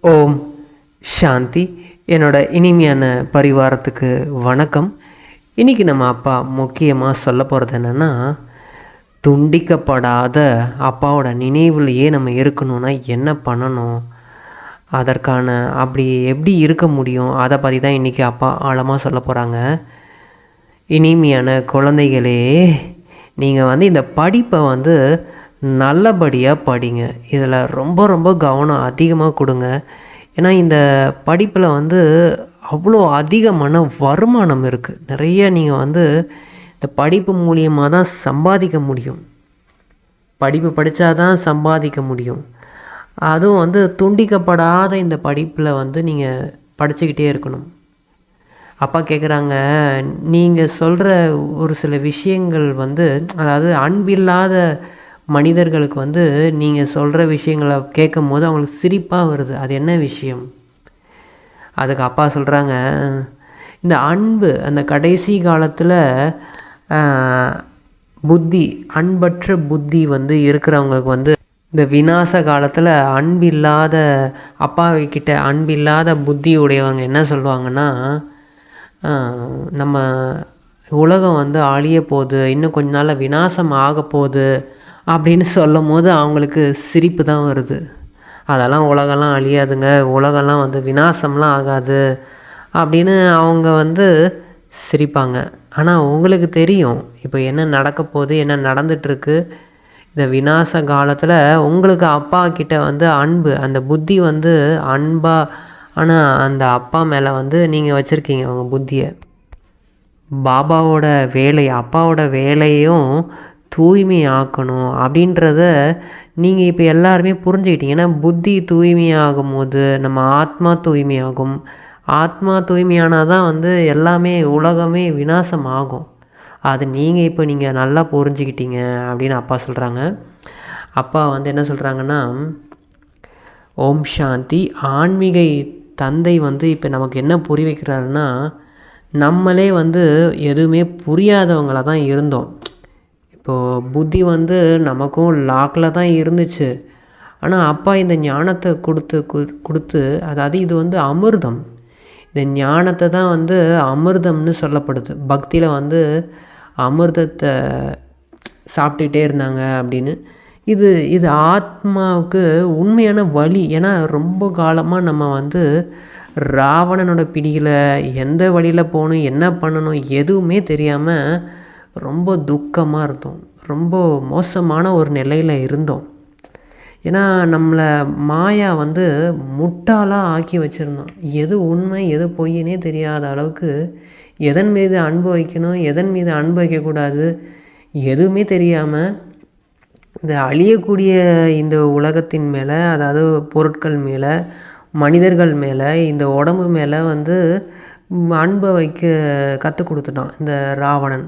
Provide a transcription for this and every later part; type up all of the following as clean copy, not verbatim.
ஓம் சாந்தி. என்னோட இனிமையான பரிவாரத்துக்கு வணக்கம். இன்றைக்கி நம்ம அப்பா முக்கியமாக சொல்ல போகிறது என்னென்னா, துண்டிக்கப்படாத அப்பாவோட நினைவுலையே நம்ம இருக்கணும்னா என்ன பண்ணணும், அதற்கான அப்படி எப்படி இருக்க முடியும், அதை பற்றி தான் இன்றைக்கி அப்பா ஆழமாக சொல்ல போகிறாங்க. இனிமையான குழந்தைகளே, நீங்கள் இந்த படிப்பை நல்லபடியாக படிங்க. இதில் ரொம்ப ரொம்ப கவனம் அதிகமாக கொடுங்க. ஏன்னா இந்த படிப்பில் அவ்வளோ அதிகமான வருமானம் இருக்குது. நிறைய நீங்கள் இந்த படிப்பு மூலியமாக தான் சம்பாதிக்க முடியும். படிப்பு படித்தா தான் சம்பாதிக்க முடியும். அதுவும் துண்டிக்கப்படாத இந்த படிப்பில் நீங்கள் படிச்சுக்கிட்டே இருக்கணும். அப்பா கேட்குறாங்க, நீங்கள் சொல்கிற ஒரு சில விஷயங்கள் அதாவது அன்பில்லாத மனிதர்களுக்கு நீங்கள் சொல்கிற விஷயங்களை கேட்கும்போது அவங்களுக்கு சிரிப்பாக வருது. அது என்ன விஷயம்? அதுக்கு அப்பா சொல்கிறாங்க, இந்த அன்பு அந்த கடைசி காலத்தில் புத்தி, அன்பற்ற புத்தி இருக்கிறவங்களுக்கு இந்த விநாச காலத்தில் அன்பில்லாத அப்பாவிக்கிட்ட அன்பில்லாத புத்தி உடையவங்க என்ன சொல்லுவாங்கன்னா, நம்ம உலகம் அழிய போகுது, இன்னும் கொஞ்ச நாளில் விநாசம் ஆக போகுது அப்படின்னு சொல்லும் போது அவங்களுக்கு சிரிப்பு தான் வருது. அதெல்லாம் உலகம்லாம் அழியாதுங்க, உலகம்லாம் விநாசம்லாம் ஆகாது அப்படின்னு அவங்க சிரிப்பாங்க. ஆனால் உங்களுக்கு தெரியும் இப்போ என்ன நடக்க போகுது, என்ன நடந்துகிட்ருக்கு. இந்த விநாச காலத்தில் உங்களுக்கு அப்பா கிட்ட அன்பு, அந்த புத்தி அன்பாக, ஆனால் அந்த அப்பா மேலே நீங்கள் வச்சுருக்கீங்க உங்கள் புத்தியை. பாபாவோட வேலை, அப்பாவோட வேலையும் தூய்மையாக்கணும் அப்படின்றத நீங்கள் இப்போ எல்லாருமே புரிஞ்சுக்கிட்டீங்க. ஏன்னா புத்தி தூய்மையாகும் போது நம்ம ஆத்மா தூய்மையாகும். ஆத்மா தூய்மையானால் தான் எல்லாமே உலகமே விநாசம் ஆகும். அது நீங்கள் நல்லா புரிஞ்சுக்கிட்டீங்க அப்படின்னு அப்பா சொல்கிறாங்க. அப்பா என்ன சொல்கிறாங்கன்னா, ஓம் சாந்தி. ஆன்மீக தந்தை இப்போ நமக்கு என்ன புரிய வைக்கிறாருன்னா, நம்மளே எதுவுமே புரியாதவங்களாக தான் இருந்தோம். இப்போது புத்தி நமக்கும் லாக்கில் தான் இருந்துச்சு. ஆனால் அப்பா இந்த ஞானத்தை கொடுத்து அதாவது இது அமிர்தம். இந்த ஞானத்தை தான் அமிர்தம்னு சொல்லப்படுது. பக்தியில் அமிர்தத்தை சாப்பிட்டுட்டே இருந்தாங்க அப்படின்னு. இது ஆத்மாவுக்கு உண்மையான வழி. ஏன்னா ரொம்ப காலமாக நம்ம ராவணனோட பிடியில் எந்த வழியில் போகணும், என்ன பண்ணணும் எதுவுமே தெரியாமல் ரொம்ப துக்கமாக இருந்தோம். ரொம்ப மோசமான ஒரு நிலையில் இருந்தோம். ஏன்னா நம்மளை மாயா முட்டாளாக ஆக்கி வச்சுருந்தோம். எது உண்மை எது பொய்னே தெரியாத அளவுக்கு எதன் மீது அன்பு வைக்கணும், எதன் மீது அன்பு வைக்கக்கூடாது எதுவுமே தெரியாமல் இந்த அழியக்கூடிய இந்த உலகத்தின் மேலே, அதாவது பொருட்கள் மேலே, மனிதர்கள் மேலே, இந்த உடம்பு மேலே அன்பை வைக்க கற்றுக் கொடுத்துட்டான் இந்த ராவணன்.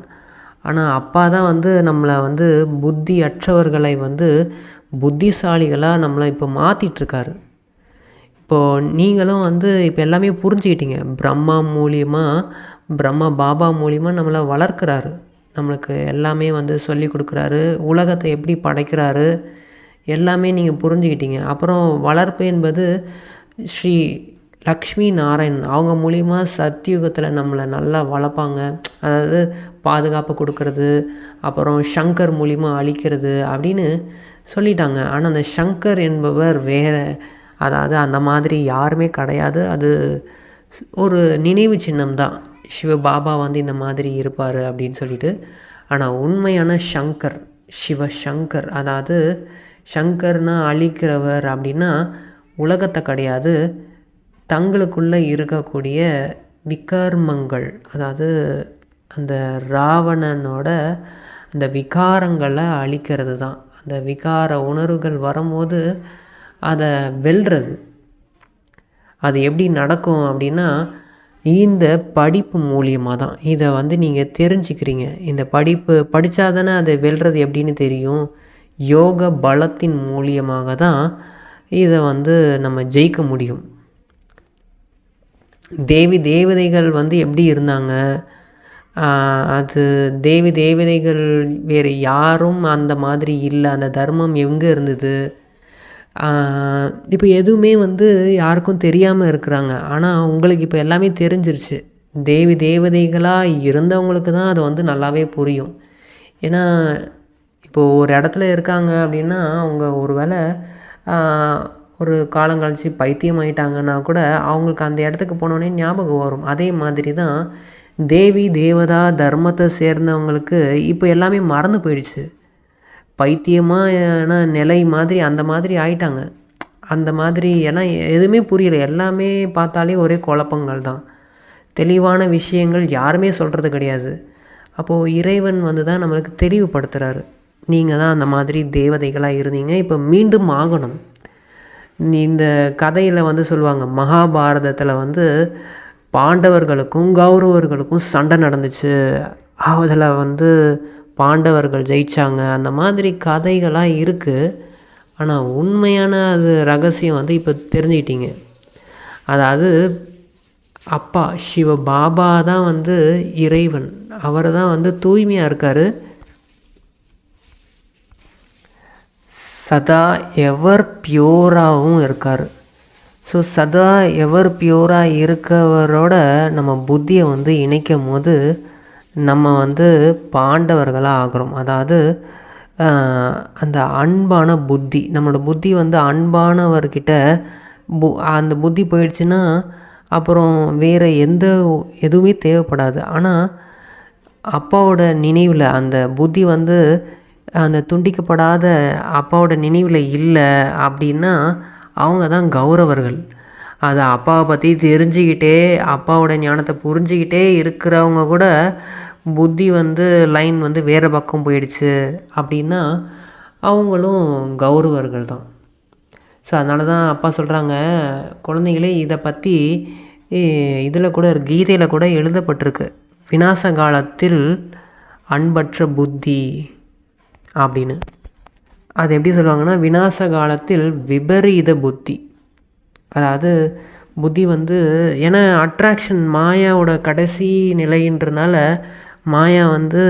ஆனால் அப்பா தான் நம்மளை புத்தி அற்றவர்களை புத்திசாலிகளாக நம்மளை இப்போ மாற்றிட்டுருக்காரு. இப்போது நீங்களும் இப்போ எல்லாமே புரிஞ்சுக்கிட்டீங்க. பிரம்மா பாபா மூலியமாக நம்மளை வளர்க்குறாரு. நம்மளுக்கு எல்லாமே சொல்லி கொடுக்குறாரு. உலகத்தை எப்படி படைக்கிறாரு எல்லாமே நீங்கள் புரிஞ்சுக்கிட்டீங்க. அப்புறம் வளர்ப்பு என்பது ஸ்ரீ லக்ஷ்மி நாராயண் அவங்க மூலிமா சத்தியுகத்தில் நம்மளை நல்லா வளர்ப்பாங்க. அதாவது பாதுகாப்பு கொடுக்கறது, அப்புறம் சங்கர் மூலிமா அழிக்கிறது அப்படின்னு சொல்லிட்டாங்க. ஆனால் அந்த சங்கர் என்பவர் வேறு, அதாவது அந்த மாதிரி யாருமே கிடையாது. அது ஒரு நினைவு சின்னம் தான். சிவபாபா இந்த மாதிரி இருப்பார் அப்படின்னு சொல்லிட்டு. ஆனால் உண்மையான சங்கர் சிவசங்கர், அதாவது சங்கர்னா அழிக்கிறவர் அப்படின்னா உலகத்தை கிடையாது, தங்களுக்குள்ளே இருக்கக்கூடிய விகர்மங்கள், அதாவது அந்த ராவணனோட அந்த விகாரங்களை அழிக்கிறது தான். அந்த விகார உணர்வுகள் வரும்போது அதை வெல்றது. அது எப்படி நடக்கும் அப்படின்னா இந்த படிப்பு மூலியமாக தான். இதை நீங்கள் தெரிஞ்சுக்கிறீங்க. இந்த படிப்பு படித்தா தானே அதை வெல்றது எப்படின்னு தெரியும். யோக பலத்தின் மூலியமாக தான் இதை நம்ம ஜெயிக்க முடியும். தேவதைகள் எப்படி இருந்தாங்க, அது தேவதைகள் வேறு யாரும் அந்த மாதிரி இல்லை. அந்த தர்மம் எங்கே இருந்தது, இப்போ எதுவுமே வந்து யாருக்கும் தெரியாமல் இருக்கிறாங்க. ஆனால் உங்களுக்கு இப்போ எல்லாமே தெரிஞ்சிருச்சு. தேவதைகளாக இருந்தவங்களுக்கு தான் அது வந்து நல்லாவே புரியும். ஏன்னா இப்போது ஒரு இடத்துல இருக்காங்க அப்படின்னா அவங்க ஒரு வேளை ஒரு காலம் கழிச்சு பைத்தியம் ஆயிட்டாங்கன்னா கூட அவங்களுக்கு அந்த இடத்துக்கு போனோடனே ஞாபகம் வரும். அதே மாதிரி தான் தேவதா தர்மத்தை சேர்ந்தவங்களுக்கு இப்போ எல்லாமே மறந்து போயிடுச்சு. பைத்தியமான நிலை மாதிரி அந்த மாதிரி ஆயிட்டாங்க. அந்த மாதிரி ஏன்னா எதுவுமே புரியல. எல்லாமே பார்த்தாலே ஒரே குழப்பங்கள் தான். தெளிவான விஷயங்கள் யாருமே சொல்கிறது கிடையாது. அப்போது இறைவன் வந்து தான் நம்மளுக்கு தெளிவுபடுத்துகிறாரு. நீங்கள் தான் அந்த மாதிரி தேவதைகளாக இருந்தீங்க. இப்போ மீண்டும் ஆகணும். இந்த கதையில் வந்து சொல்லுவாங்க, மகாபாரதத்தில் வந்து பாண்டவர்களுக்கும் கௌரவர்களுக்கும் சண்டை நடந்துச்சு. அதில் வந்து பாண்டவர்கள் ஜெயித்தாங்க. அந்த மாதிரி கதைகளாக இருக்குது. ஆனால் உண்மையான அது ரகசியம் வந்து இப்போ தெரிஞ்சுக்கிட்டீங்க. அதாவது அப்பா சிவ பாபா தான் வந்து இறைவன். அவர் தான் வந்து தூய்மையாக இருக்கார். சதா எவர் பியூராகவும் இருக்கார். ஸோ சதா எவர் பியூராக இருக்கவரோட நம்ம புத்தியை வந்து இணைக்கும் போது நம்ம வந்து பாண்டவர்களாக ஆகிறோம். அதாவது அந்த அன்பான புத்தி, நம்மளோட புத்தி வந்து அன்பானவர்கிட்ட அந்த புத்தி போயிடுச்சுன்னா அப்புறம் வேறு எதுவுமே தேவைப்படாது. ஆனால் அப்பாவோட நினைவில் அந்த புத்தி வந்து அந்த துண்டிக்கப்படாத அப்பாவோட நினைவில் இல்லை அப்படின்னா அவங்க தான் கௌரவர்கள். அதை அப்பாவை பற்றி தெரிஞ்சுக்கிட்டே அப்பாவோட ஞானத்தை புரிஞ்சுக்கிட்டே இருக்கிறவங்க கூட புத்தி வந்து லைன் வந்து வேறு பக்கம் போயிடுச்சு அப்படின்னா அவங்களும் கௌரவர்கள் தான். ஸோ அதனால தான் அப்பா சொல்கிறாங்க, குழந்தைகளே இதை பற்றி இதில் கூட கீதையில் கூட எழுதப்பட்டிருக்கு. விநாச காலத்தில் அன்பற்ற புத்தி அப்படின்னு. அது எப்படி சொல்லுவாங்கன்னா, விநாச காலத்தில் விபரீத புத்தி. அதாவது புத்தி வந்து ஏன்னா அட்ராக்ஷன் மாயாவோட கடைசி நிலைன்றனால மாயா வந்து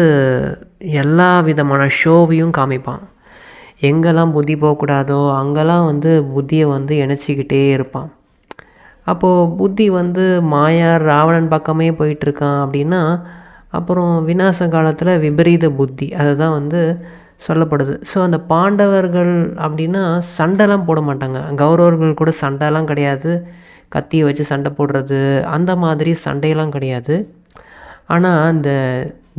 எல்லா விதமான ஷோவையும் காமிப்பான். எங்கெல்லாம் புத்தி போகக்கூடாதோ அங்கெல்லாம் வந்து புத்தியை வந்து இணைச்சிக்கிட்டே இருப்பான். அப்போது புத்தி வந்து மாயா ராவணன் பக்கமே போயிட்டுருக்கான் அப்படின்னா அப்புறம் விநாச காலத்தில் விபரீத புத்தி அதுதான் வந்து சொல்லப்படுது. ஸோ அந்த பாண்டவர்கள் அப்படின்னா சண்டைலாம் போட மாட்டாங்க. கௌரவர்கள் கூட சண்டைலாம் கிடையாது. கத்தியை வச்சு சண்டை போடுறது அந்த மாதிரி சண்டையெல்லாம் கிடையாது. ஆனால் அந்த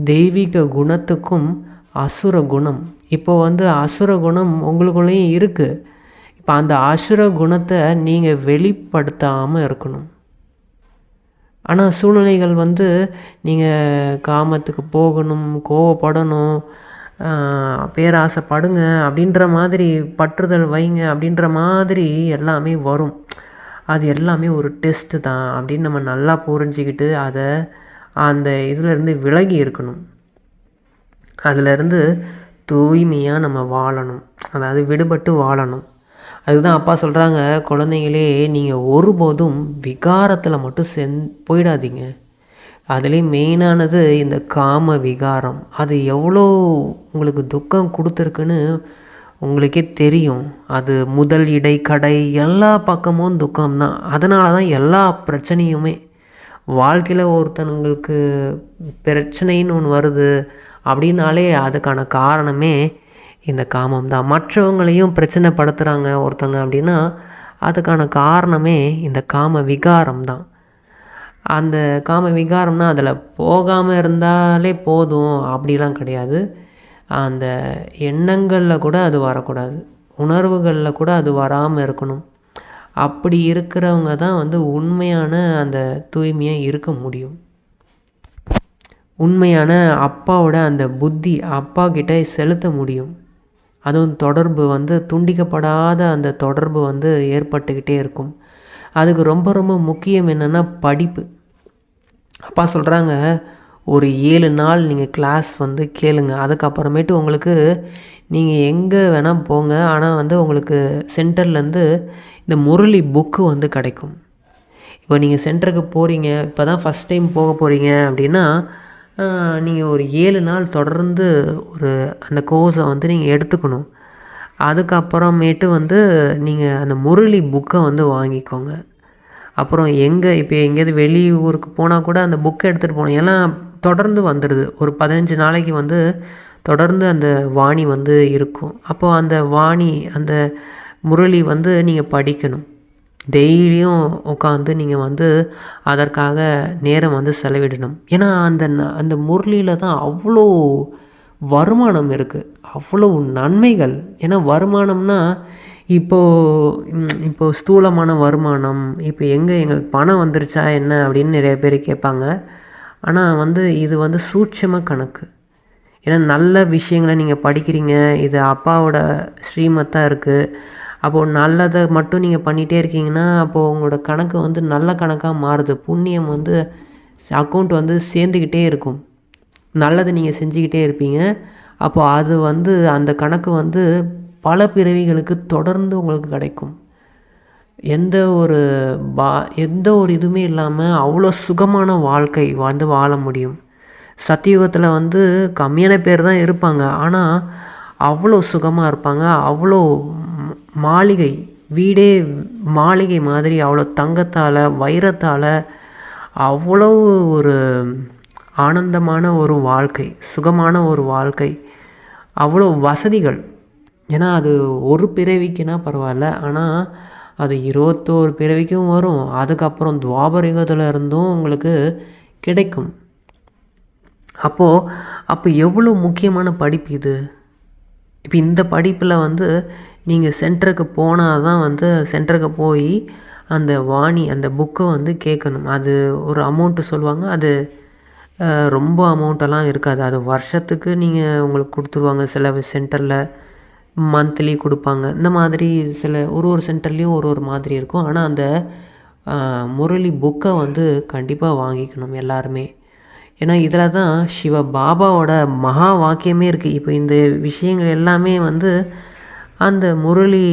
தெய்வீக குணத்துக்கும் அசுர குணம், இப்போ வந்து அசுர குணம் உங்களுக்குள்ளேயும் இருக்குது. இப்போ அந்த அசுர குணத்தை நீங்கள் வெளிப்படுத்தாமல் இருக்கணும். ஆனால் சூழ்நிலைகள் வந்து நீங்கள் காமத்துக்கு போகணும், கோவப்படணும், பேராசைப்படுங்க அப்படின்ற மாதிரி, பற்றுதல் வைங்க அப்படின்ற மாதிரி எல்லாமே வரும். அது எல்லாமே ஒரு டெஸ்ட்டு தான் அப்படின்னு நம்ம நல்லா புரிஞ்சுக்கிட்டு அதை அந்த இதிலேருந்து விலகி இருக்கணும். அதிலேருந்து தூய்மையாக நம்ம வாழணும். அதாவது விடுபட்டு வாழணும். அதுதான் அப்பா சொல்கிறாங்க, குழந்தைங்களே நீங்கள் ஒருபோதும் விகாரத்தில் மட்டும் போயிடாதீங்க. அதுலேயும் மெயினானது இந்த காம விகாரம். அது எவ்வளோ உங்களுக்கு துக்கம் கொடுத்துருக்குன்னு உங்களுக்கே தெரியும். அது முதல் இடை கடை எல்லா பக்கமும் துக்கம்தான். அதனால தான் எல்லா பிரச்சனையுமே வாழ்க்கையில் ஒருத்தனுங்களுக்கு பிரச்சனைன்னு ஒன்று வருது அப்படின்னாலே அதுக்கான காரணமே இந்த காமம் தான். மற்றவங்களையும் பிரச்சனைப்படுத்துகிறாங்க ஒருத்தங்க அப்படின்னா அதுக்கான காரணமே இந்த காம விகாரம் தான். அந்த காம விகாரம்னா அதில் போகாமல் இருந்தாலே போதும் அப்படிலாம் கிடையாது. அந்த எண்ணங்களில் கூட அது வரக்கூடாது, உணர்வுகளில் கூட அது வராமல் இருக்கணும். அப்படி இருக்கிறவங்க தான் வந்து உண்மையான அந்த தூய்மையாக இருக்க முடியும். உண்மையான அப்பாவோட அந்த புத்தி அப்பா கிட்ட செலுத்த முடியும். அதுவும் தொடர்பு வந்து துண்டிக்கப்படாத அந்த தொடர்பு வந்து ஏற்பட்டுக்கிட்டே இருக்கும். அதுக்கு ரொம்ப ரொம்ப முக்கியம் என்னென்னா படிப்பு. அப்பா சொல்கிறாங்க, ஒரு 7 நாள் நீங்கள் கிளாஸ் வந்து கேளுங்க. அதுக்கப்புறமேட்டு உங்களுக்கு நீங்கள் எங்கே வேணால் போங்க. ஆனால் வந்து உங்களுக்கு சென்டர்லேருந்து இந்த முரளி புக்கு வந்து கிடைக்கும். இப்போ நீங்கள் சென்டருக்கு போகிறீங்க, இப்போ தான் ஃபஸ்ட் டைம் போக போகிறீங்க அப்படின்னா நீங்கள் ஒரு 7 நாள் தொடர்ந்து அந்த கோர்ஸை வந்து நீங்கள் எடுத்துக்கணும். அதுக்கப்புறமேட்டு வந்து நீங்கள் அந்த முரளி புக்கை வந்து வாங்கிக்கோங்க. அப்புறம் இப்போ எங்கேயாவது வெளியூருக்கு போனால் கூட அந்த புக்கை எடுத்துகிட்டு போகணும். ஏன்னா தொடர்ந்து வந்துடுது. ஒரு 15 நாளைக்கு வந்து தொடர்ந்து அந்த வாணி வந்து இருக்கும். அப்போது அந்த வாணி அந்த முரளி வந்து நீங்கள் படிக்கணும். டெய்லியும் உட்காந்து நீங்கள் வந்து அதற்காக நேரம் வந்து செலவிடணும். ஏன்னா அந்த முரளியில் தான் அவ்வளோ வருமானம் இருக்குது, அவ்வளோ நன்மைகள். ஏன்னா வருமானம்னா இப்போ ஸ்தூலமான வருமானம், இப்போ எங்களுக்கு பணம் வந்துருச்சா என்ன அப்படின்னு நிறைய பேர் கேட்பாங்க. ஆனால் வந்து இது வந்து சூட்சம கணக்கு. ஏன்னா நல்ல விஷயங்களை நீங்கள் படிக்கிறீங்க, இது அப்பாவோட ஸ்ரீமத்தாக இருக்குது. அப்போது நல்லதை மட்டும் நீங்கள் பண்ணிகிட்டே இருக்கீங்கன்னா அப்போது உங்களோட கணக்கு வந்து நல்ல கணக்காக மாறுது. புண்ணியம் வந்து அக்கௌண்ட் வந்து சேர்ந்துக்கிட்டே இருக்கும். நல்லது நீங்கள் செஞ்சுக்கிட்டே இருப்பீங்க. அப்போது அது வந்து அந்த கணக்கு வந்து பல பிறவிகளுக்கு தொடர்ந்து உங்களுக்கு கிடைக்கும். எந்த ஒரு இதுவுமே இல்லாமல் அவ்வளோ சுகமான வாழ்க்கை வந்து வாழ முடியும். சத்தியுகத்தில் வந்து கம்மியான பேர் தான் இருப்பாங்க. ஆனால் அவ்வளோ சுகமாக இருப்பாங்க. அவ்வளோ மாளிகை, வீடே மாளிகை மாதிரி அவ்வளோ தங்கத்தால் வைரத்தால் அவ்வளோ ஒரு ஆனந்தமான ஒரு வாழ்க்கை, சுகமான ஒரு வாழ்க்கை, அவ்வளோ வசதிகள். ஏன்னா அது ஒரு பிறவிக்குன்னா பரவாயில்ல, ஆனால் அது 21 பிறவிக்கும் வரும். அதுக்கப்புறம் துவாபர யுகத்தில் இருந்தும் உங்களுக்கு கிடைக்கும். அப்போ எவ்வளோ முக்கியமான படிப்பு இது. இப்போ இந்த படிப்பில் வந்து நீங்கள் சென்டருக்கு போனால் தான் வந்து சென்டருக்கு போய் அந்த வாணி அந்த புக்கை வந்து கேட்கணும். அது ஒரு அமௌண்ட்டு சொல்லுவாங்க. அது ரொம்ப அமௌண்ட்டெல்லாம் இருக்காது. அது வருஷத்துக்கு உங்களுக்கு கொடுத்துருவாங்க. சில சென்டரில் மந்த்லி கொடுப்பாங்க. இந்த மாதிரி ஒரு சென்டர்லேயும் ஒரு மாதிரி இருக்கும். ஆனால் அந்த முரளி புக்கை வந்து கண்டிப்பாக வாங்கிக்கணும் எல்லாருமே. ஏன்னா இதில் தான் சிவ பாபாவோட மகா வாக்கியமே இருக்குது. இப்போ இந்த விஷயங்கள் எல்லாமே வந்து அந்த முரளி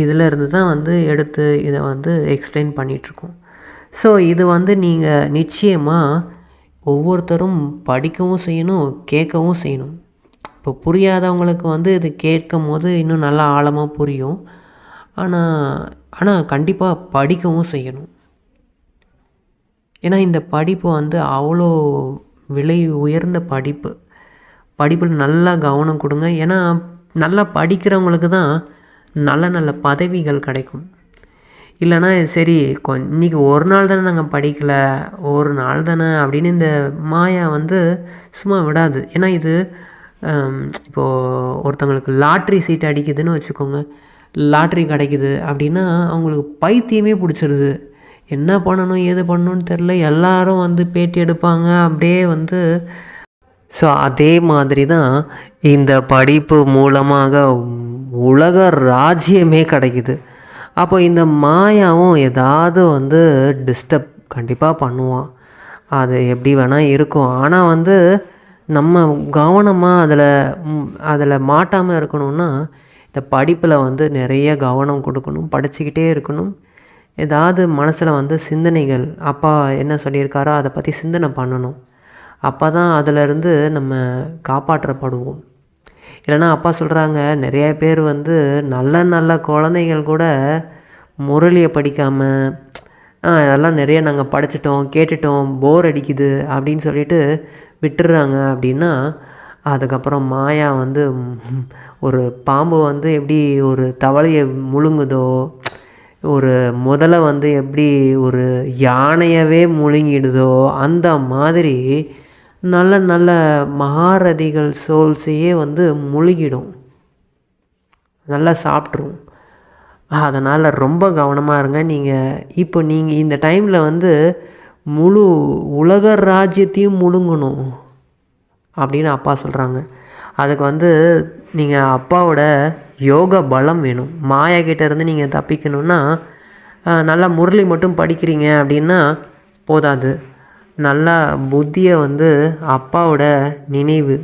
இதில் இருந்து தான் வந்து எடுத்து இதை வந்து எக்ஸ்பிளைன் பண்ணிகிட்ருக்கோம். ஸோ இது வந்து நீங்கள் நிச்சயமாக ஒவ்வொருத்தரும் படிக்கவும் செய்யணும், கேட்கவும் செய்யணும். இப்போ புரியாதவங்களுக்கு வந்து இது கேட்கும் போது இன்னும் நல்லா ஆழமாக புரியும். ஆனால் கண்டிப்பாக படிக்கவும் செய்யணும். ஏன்னா இந்த படிப்பு வந்து அவ்வளோ விலை உயர்ந்த படிப்பு. படிப்பில் நல்லா கவனம் கொடுங்க. ஏன்னா நல்லா படிக்கிறவங்களுக்கு தான் நல்ல நல்ல பதவிகள் கிடைக்கும். இல்லைனா சரி இன்றைக்கி ஒரு நாள் தானே நாங்கள் படிக்கலை, ஒரு நாள் தானே அப்படின்னு இந்த மாயா வந்து சும்மா விடாது. ஏன்னா இது இப்போது ஒருத்தவங்களுக்கு லாட்ரி சீட் அடிக்குதுன்னு வச்சுக்கோங்க, லாட்ரி கிடைக்குது அப்படின்னா அவங்களுக்கு பைத்தியமே பிடிச்சிருது. என்ன பண்ணணும் ஏது பண்ணணும்னு தெரில. எல்லாரும் வந்து பேட்டி எடுப்பாங்க அப்படியே வந்து. ஸோ அதே மாதிரி தான் இந்த படிப்பு மூலமாக உலக ராஜ்யமே கிடைக்குது. அப்போ இந்த மாயாவும் ஏதாவது வந்து டிஸ்டர்ப் கண்டிப்பாக பண்ணுவான். அது எப்படி வேணால் இருக்கும். ஆனால் வந்து நம்ம கவனமாக அதில் மாட்டாமல் இருக்கணும்னா இந்த படிப்பில் வந்து நிறைய கவனம் கொடுக்கணும், படிச்சுக்கிட்டே இருக்கணும். ஏதாவது மனசில் வந்து சிந்தனைகள் அப்பா என்ன சொல்லியிருக்காரோ அதை பற்றி சிந்தனை பண்ணணும். அப்போ தான் அதிலிருந்து நம்ம காப்பாற்றப்படுவோம். இல்லைனா அப்பா சொல்கிறாங்க, நிறைய பேர் வந்து நல்ல நல்ல குழந்தைகள் கூட முரளியை படிக்காமல் அதெல்லாம் நிறைய நாங்கள் படிச்சிட்டோம், கேட்டுட்டோம், போர் அடிக்குது அப்படின்னு சொல்லிட்டு விட்டுடுறாங்க. அப்படின்னா அதுக்கப்புறம் மாயா வந்து ஒரு பாம்பு வந்து எப்படி ஒரு தவளையை முழுங்குதோ, ஒரு முதலை வந்து எப்படி ஒரு யானையவே முழுங்கிடுதோ, அந்த மாதிரி நல்ல நல்ல மகாரதிகள் சோல்ஸையே வந்து முழுகிடும், நல்லா சாப்பிட்ரும். அதனால் ரொம்ப கவனமாக இருங்க. நீங்கள் இந்த டைமில் வந்து முழு உலக ராஜ்யத்தையும் முழுங்கணும் அப்படின்னு அப்பா சொல்கிறாங்க. அதுக்கு வந்து நீங்கள் அப்பாவோட யோக பலம் வேணும். மாயா கிட்டேருந்து நீங்கள் தப்பிக்கணுன்னா நல்லா முரளி மட்டும் படிக்கிறீங்க அப்படின்னா போதாது. நல்லா புத்தியை வந்து அப்பாவோட நினைவு,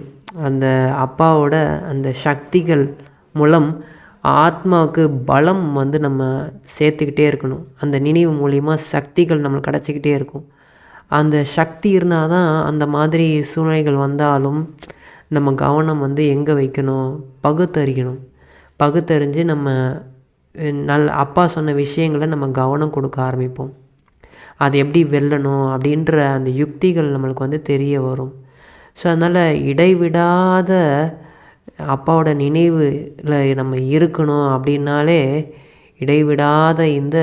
அந்த அப்பாவோட அந்த சக்திகள் மூலம் ஆத்மாவுக்கு பலம் வந்து நம்ம சேர்த்துக்கிட்டே இருக்கணும். அந்த நினைவு மூலிமா சக்திகள் நம்மளுக்கு கிடச்சிக்கிட்டே இருக்கும். அந்த சக்தி இருந்தால் தான் அந்த மாதிரி சூழ்நிலைகள் வந்தாலும் நம்ம கவனம் வந்து எங்கே வைக்கணும், பகுத்தறியணும். பகுத்தறிஞ்சு நம்ம அப்பா சொன்ன விஷயங்களை நம்ம கவனம் கொடுக்க ஆரம்பிப்போம். அது எப்படி வெல்லணும் அப்படின்ற அந்த யுக்திகள் நம்மளுக்கு வந்து தெரிய வரும். ஸோ அதனால் இடைவிடாத அப்பாவோட நினைவில் நம்ம இருக்கணும் அப்படின்னாலே இடைவிடாத இந்த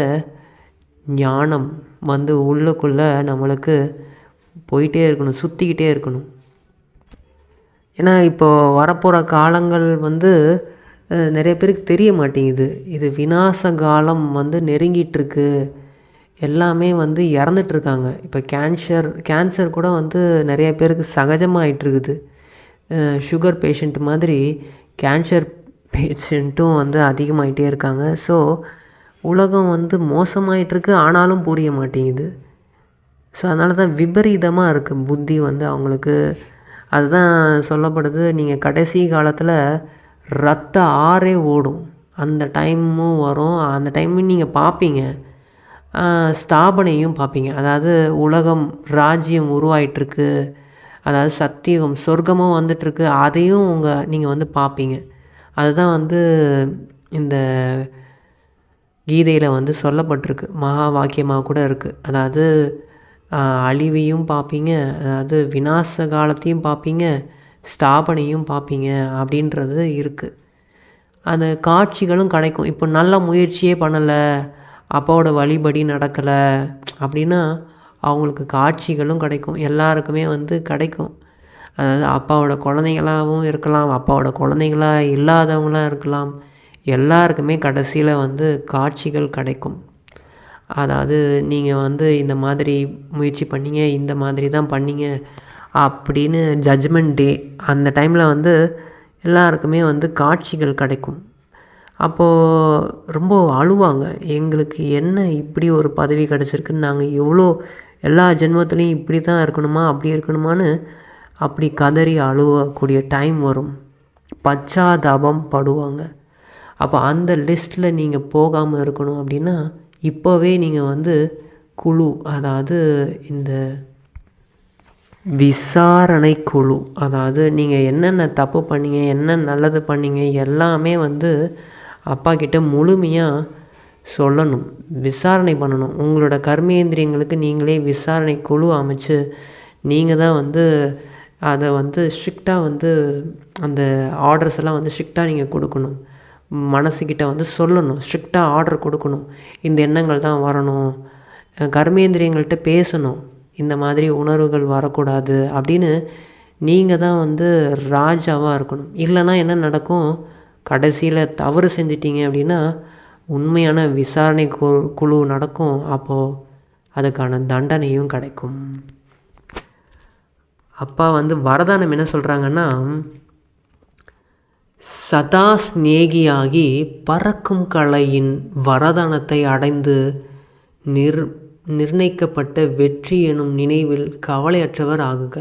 ஞானம் வந்து உள்ளுக்குள்ளே நம்மளுக்கு போயிட்டே இருக்கணும், சுற்றிக்கிட்டே இருக்கணும். ஏன்னா இப்போது வரப்போகிற காலங்கள் வந்து நிறைய பேருக்கு தெரிய மாட்டேங்குது. இது விநாச காலம் வந்து நெருங்கிட்டுருக்கு. எல்லாமே வந்து இறந்துட்டுருக்காங்க. இப்போ கேன்சர் கூட வந்து நிறைய பேருக்கு சகஜமாகிட்டுருக்குது. சுகர் பேஷண்ட் மாதிரி கேன்சர் பேஷண்ட்டும் வந்து அதிகமாகிட்டே இருக்காங்க. ஸோ உலகம் வந்து மோசமாயிட்டிருக்கு, ஆனாலும் புரிய மாட்டேங்குது. ஸோ அதனால தான் விபரீதமாக இருக்குது புத்தி வந்து அவங்களுக்கு. அதுதான் சொல்லப்படுது, நீங்கள் கடைசி காலத்தில் ரத்த ஆறே ஓடும் அந்த டைமும் வரும். அந்த டைமும் நீங்கள் பார்ப்பீங்க, ஸ்தாபனையும் பார்ப்பீங்க. அதாவது உலகம் ராஜ்யம் உருவாயிட்டிருக்கு, அதாவது சத்தியுகம் சொர்க்கமும் வந்துட்டுருக்கு, அதையும் நீங்கள் வந்து பார்ப்பீங்க. அதுதான் வந்து இந்த கீதையில் வந்து சொல்லப்பட்டிருக்கு, மகா வாக்கியமாக கூட இருக்குது. அதாவது அழிவையும் பார்ப்பீங்க, அதாவது விநாச காலத்தையும் பார்ப்பீங்க, ஸ்தாபனையும் பார்ப்பீங்க அப்படின்றது இருக்குது. அந்த காட்சிகளும் கிடைக்கும். இப்போ நல்ல முயற்சியே பண்ணலை, அப்பாவோட வழிபடி நடக்கலை அப்படின்னா அவங்களுக்கு காட்சிகளும் கிடைக்கும். எல்லாருக்குமே வந்து கிடைக்கும். அதாவது அப்பாவோட குழந்தைங்களாகவும் இருக்கலாம், அப்பாவோட குழந்தைங்களாக இல்லாதவங்களாக இருக்கலாம். எல்லாருக்குமே கடைசியில் வந்து காட்சிகள் கிடைக்கும். அதாவது நீங்கள் வந்து இந்த மாதிரி முயற்சி பண்ணீங்க, இந்த மாதிரி தான் பண்ணீங்க அப்படின்னு ஜட்ஜ்மெண்ட் டே அந்த டைமில் வந்து எல்லாருக்குமே வந்து காட்சிகள் கிடைக்கும். அப்போது ரொம்ப அழுவாங்க, எங்களுக்கு என்ன இப்படி ஒரு பதவி கிடச்சிருக்குன்னு, நாங்கள் எவ்வளோ எல்லா ஜென்மத்துலேயும் இப்படி தான் இருக்கணுமா அப்படி இருக்கணுமான்னு அப்படி கதறி அழுவக்கூடிய டைம் வரும். பச்சாதாபம் படுவாங்க. அப்போ அந்த லிஸ்ட்டில் நீங்கள் போகாமல் இருக்கணும் அப்படின்னா இப்போவே நீங்கள் வந்து குழு, அதாவது இந்த விசாரணை குழு, அதாவது நீங்கள் என்னென்ன தப்பு பண்ணீங்க, என்ன நல்லது பண்ணீங்க எல்லாமே வந்து அப்பா கிட்ட முழுமையாக சொல்லணும், விசாரணை பண்ணணும். உங்களோட கர்மேந்திரியங்களுக்கு நீங்களே விசாரணை குழு அமைச்சு நீங்கள் தான் வந்து அதை வந்து ஸ்ட்ரிக்டாக வந்து அந்த ஆர்டர்ஸ் எல்லாம் வந்து ஸ்ட்ரிக்டாக நீங்கள் கொடுக்கணும். மனசுக்கிட்ட வந்து சொல்லணும், ஸ்ட்ரிக்டாக ஆர்டர் கொடுக்கணும், இந்த எண்ணங்கள் தான் வரணும். கர்மேந்திரியங்கள்கிட்ட பேசணும், இந்த மாதிரி உணர்வுகள் வரக்கூடாது அப்படின்னு நீங்கள் தான் வந்து ராஜாவாக இருக்கணும். இல்லைன்னா என்ன நடக்கும், கடைசியில் தவறு செஞ்சிட்டிங்க அப்படின்னா உண்மையான விசாரணை குழு நடக்கும். அப்போது அதுக்கான தண்டனையும் கிடைக்கும். அப்பா வந்து வரதானம் என்ன சொல்கிறாங்கன்னா, சதா சிநேகியாகி பறக்கும் கலையின் வரதானத்தை அடைந்து நிர்ணயிக்கப்பட்ட வெற்றி எனும் நினைவில் கவலையற்றவர் ஆகுக.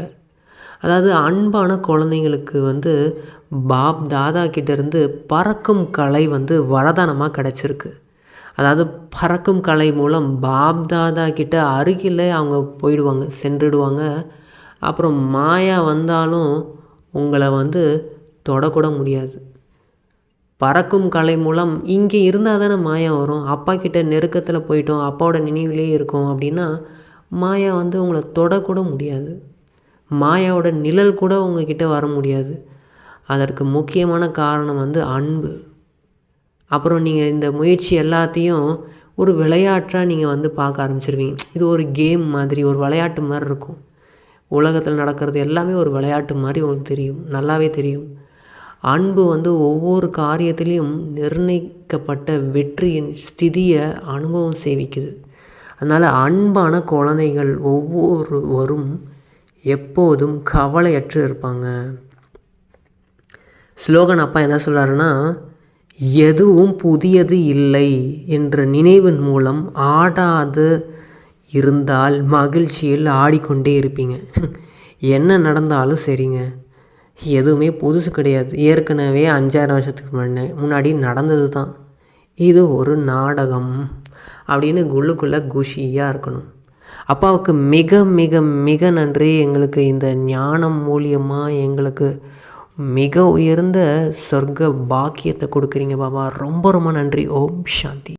அதாவது அன்பான குழந்தைங்களுக்கு வந்து பாப் தாதா கிட்டேருந்து பறக்கும் கலை வந்து வரதானமாக கிடச்சிருக்கு. அதாவது பறக்கும் கலை மூலம் பாப் தாதா கிட்ட அருகில் அவங்க போயிடுவாங்க, சென்றுடுவாங்க. அப்புறம் மாயா வந்தாலும் உங்களை வந்து தொடக்கூட முடியாது. பறக்கும் கலை மூலம் இங்கே இருந்தால் தானே மாயா வரும். அப்பா கிட்ட நெருக்கத்தில் போயிட்டோம், அப்பாவோட நினைவிலே இருக்கோம் அப்படின்னா மாயா வந்து உங்களை தொடக்கூட முடியாது. மாயாவோட நிழல் கூட உங்ககிட்ட வர முடியாது. அதற்கு முக்கியமான காரணம் வந்து அன்பு. அப்புறம் நீங்கள் இந்த முயற்சி எல்லாத்தையும் ஒரு விளையாட்டாக நீங்கள் வந்து பார்க்க ஆரம்பிச்சிருவீங்க. இது ஒரு கேம் மாதிரி, ஒரு விளையாட்டு மாதிரி இருக்கும். உலகத்தில் நடக்கிறது எல்லாமே ஒரு விளையாட்டு மாதிரி உங்களுக்கு தெரியும், நல்லாவே தெரியும். அன்பு வந்து ஒவ்வொரு காரியத்திலையும் நிர்ணயிக்கப்பட்ட வெற்றியின் ஸ்திதியை அனுபவம் சேவிக்குது. அதனால் அன்பான குழந்தைகள் ஒவ்வொருவரும் எப்போதும் கவலையற்று இருப்பாங்க. ஸ்லோகன் அப்பா என்ன சொல்கிறாருன்னா, எதுவும் புதியது இல்லை என்ற நினைவின் மூலம் ஆடாது இருந்தால் மகிழ்ச்சியில் ஆடிக்கொண்டே இருப்பீங்க. என்ன நடந்தாலும் சரிங்க, எதுவுமே புதுசு கிடையாது, ஏற்கனவே 5000 வருஷத்துக்கு முன்னாடி நடந்தது தான், இது ஒரு நாடகம் அப்படின்னு குள்ளுக்குள்ளே குஷியாக இருக்கணும். அப்பாவுக்கு மிக மிக மிக நன்றி, எங்களுக்கு இந்த ஞானம் மூலியமாக எங்களுக்கு மிக உயர்ந்த சொர்க்க பாக்கியத்தை கொடுக்குறீங்க பாபா. ரொம்ப ரொம்ப நன்றி. ஓம் சாந்தி.